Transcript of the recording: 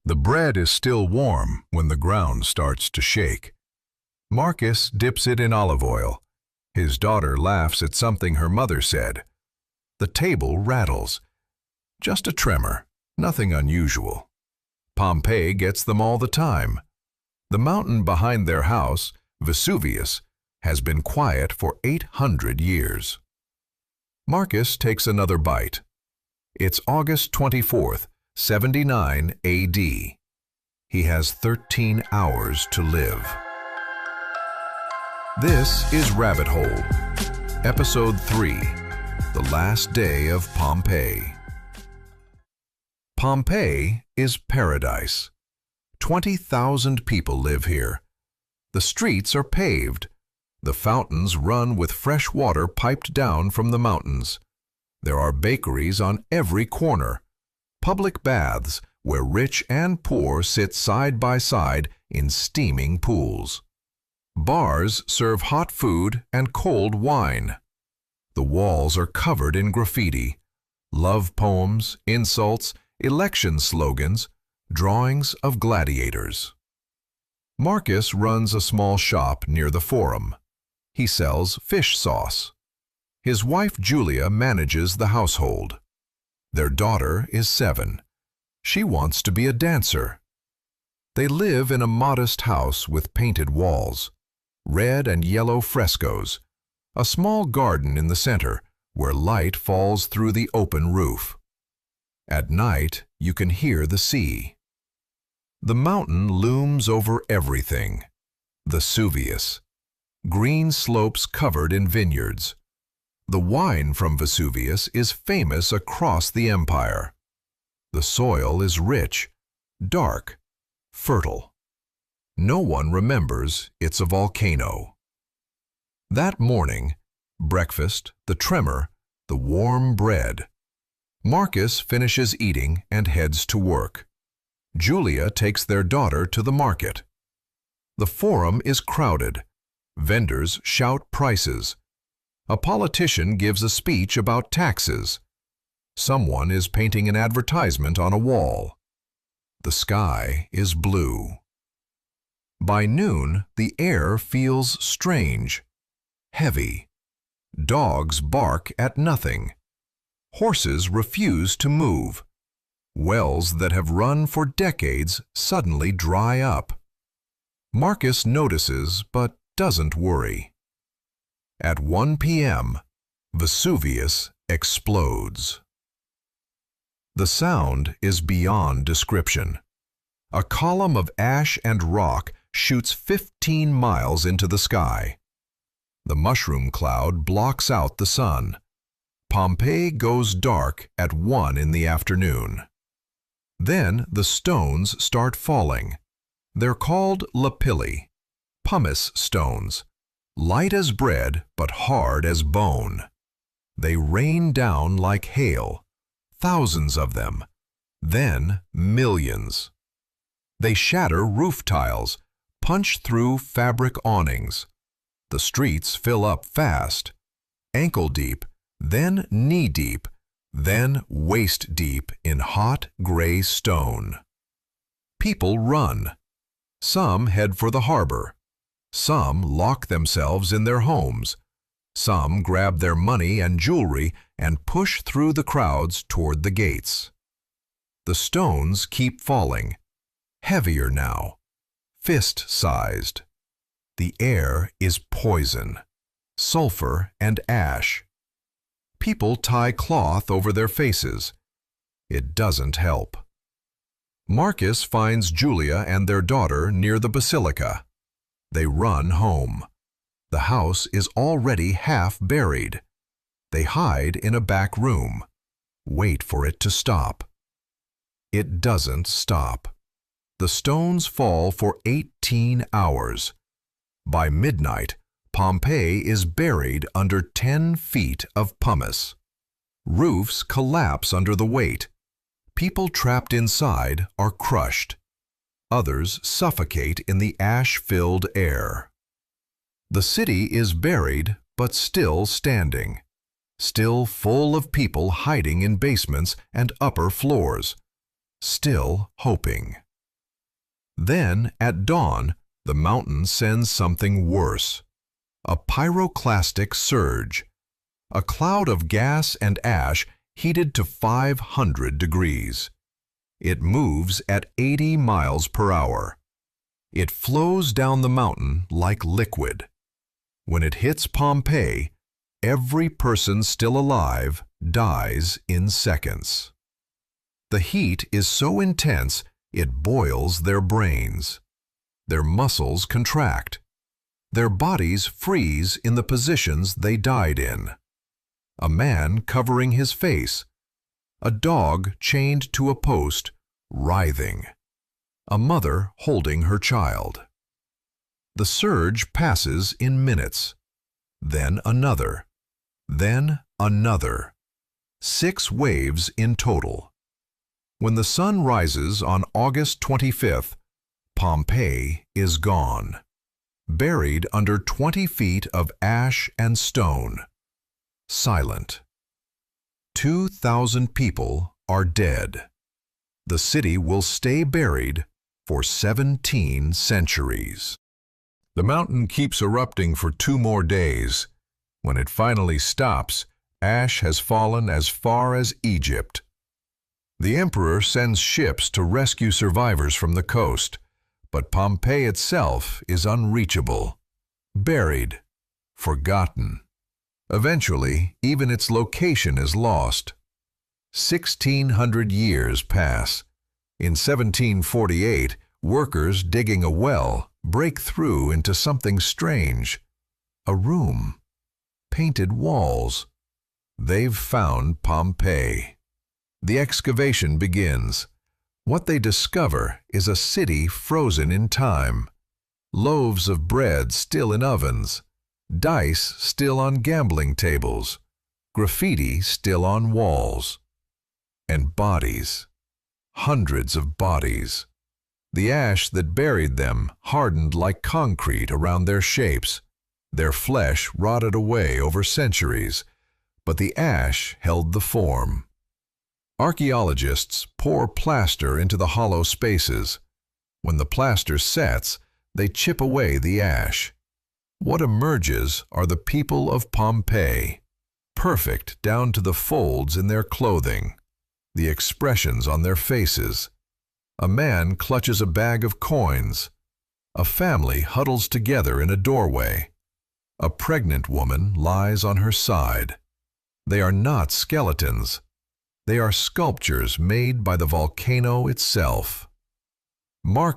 The bread is still warm when the ground starts to shake. Marcus dips it in olive oil. His daughter laughs at something her mother said. The table rattles. Just a tremor, nothing unusual. Pompeii gets them all the time. The mountain behind their house, Vesuvius, has been quiet for 800 years. Marcus takes another bite. It's August 24th, 79 A.D. He has 13 hours to live. This is Rabbit Hole, Episode 3, The Last Day of Pompeii. Pompeii is paradise. 20,000 people live here. The streets are paved. The fountains run with fresh water piped down from the mountains. There are bakeries on every corner. Public baths where rich and poor sit side by side in steaming pools. Bars serve hot food and cold wine. The walls are covered in graffiti, love poems, insults, election slogans, drawings of gladiators. Marcus runs a small shop near the Forum. He sells fish sauce. His wife Julia manages the household. Their daughter is 7. She wants to be a dancer. They live in a modest house with painted walls, red and yellow frescoes, a small garden in the center where light falls through the open roof. At night, you can hear the sea. The mountain looms over everything. Vesuvius. Green slopes covered in vineyards. The wine from Vesuvius is famous across the empire. The soil is rich, dark, fertile. No one remembers it's a volcano. That morning, breakfast, the tremor, the warm bread. Marcus finishes eating and heads to work. Julia takes their daughter to the market. The Forum is crowded. Vendors shout prices. A politician gives a speech about taxes. Someone is painting an advertisement on a wall. The sky is blue. By noon, the air feels strange, heavy. Dogs bark at nothing. Horses refuse to move. Wells that have run for decades suddenly dry up. Marcus notices but doesn't worry. At 1 p.m., Vesuvius explodes. The sound is beyond description. A column of ash and rock shoots 15 miles into the sky. The mushroom cloud blocks out the sun. Pompeii goes dark at 1 in the afternoon. Then the stones start falling. They're called lapilli, pumice stones, light as bread but hard as bone. They rain down like hail, thousands of them, then millions. They shatter roof tiles, punch through fabric awnings. The streets fill up fast, ankle-deep, then knee-deep, then waist-deep in hot gray stone. People run. Some head for the harbor. Some lock themselves in their homes. Some grab their money and jewelry and push through the crowds toward the gates. The stones keep falling, heavier now, fist-sized. The air is poison, sulfur and ash. People tie cloth over their faces. It doesn't help. Marcus finds Julia and their daughter near the basilica. They run home. The house is already half buried. They hide in a back room, wait for it to stop. It doesn't stop. The stones fall for 18 hours. By midnight, Pompeii is buried under 10 feet of pumice. Roofs collapse under the weight. People trapped inside are crushed. Others suffocate in the ash-filled air. The city is buried, but still standing, still full of people hiding in basements and upper floors, still hoping. Then, at dawn, the mountain sends something worse. A pyroclastic surge. A cloud of gas and ash heated to 500 degrees. It moves at 80 miles per hour. It flows down the mountain like liquid. When it hits Pompeii, every person still alive dies in seconds. The heat is so intense it boils their brains. Their muscles contract. Their bodies freeze in the positions they died in. A man covering his face. A dog chained to a post, writhing. A mother holding her child. The surge passes in minutes. Then another. Then another. 6 waves in total. When the sun rises on August 25th, Pompeii is gone, buried under 20 feet of ash and stone. Silent. 2,000 people are dead. The city will stay buried for 17 centuries. The mountain keeps erupting for 2 more days. When it finally stops, ash has fallen as far as Egypt. The emperor sends ships to rescue survivors from the coast, but Pompeii itself is unreachable, buried, forgotten. Eventually, even its location is lost. 1,600 years pass. In 1748, workers digging a well break through into something strange. A room. Painted walls. They've found Pompeii. The excavation begins. What they discover is a city frozen in time. Loaves of bread still in ovens. Dice still on gambling tables. Graffiti still on walls. And bodies. Hundreds of bodies. The ash that buried them hardened like concrete around their shapes. Their flesh rotted away over centuries, but the ash held the form. Archaeologists pour plaster into the hollow spaces. When the plaster sets, they chip away the ash. What emerges are the people of Pompeii, perfect down to the folds in their clothing, the expressions on their faces. A man clutches a bag of coins. A family huddles together in a doorway. A pregnant woman lies on her side. They are not skeletons. They are sculptures made by the volcano itself. Mark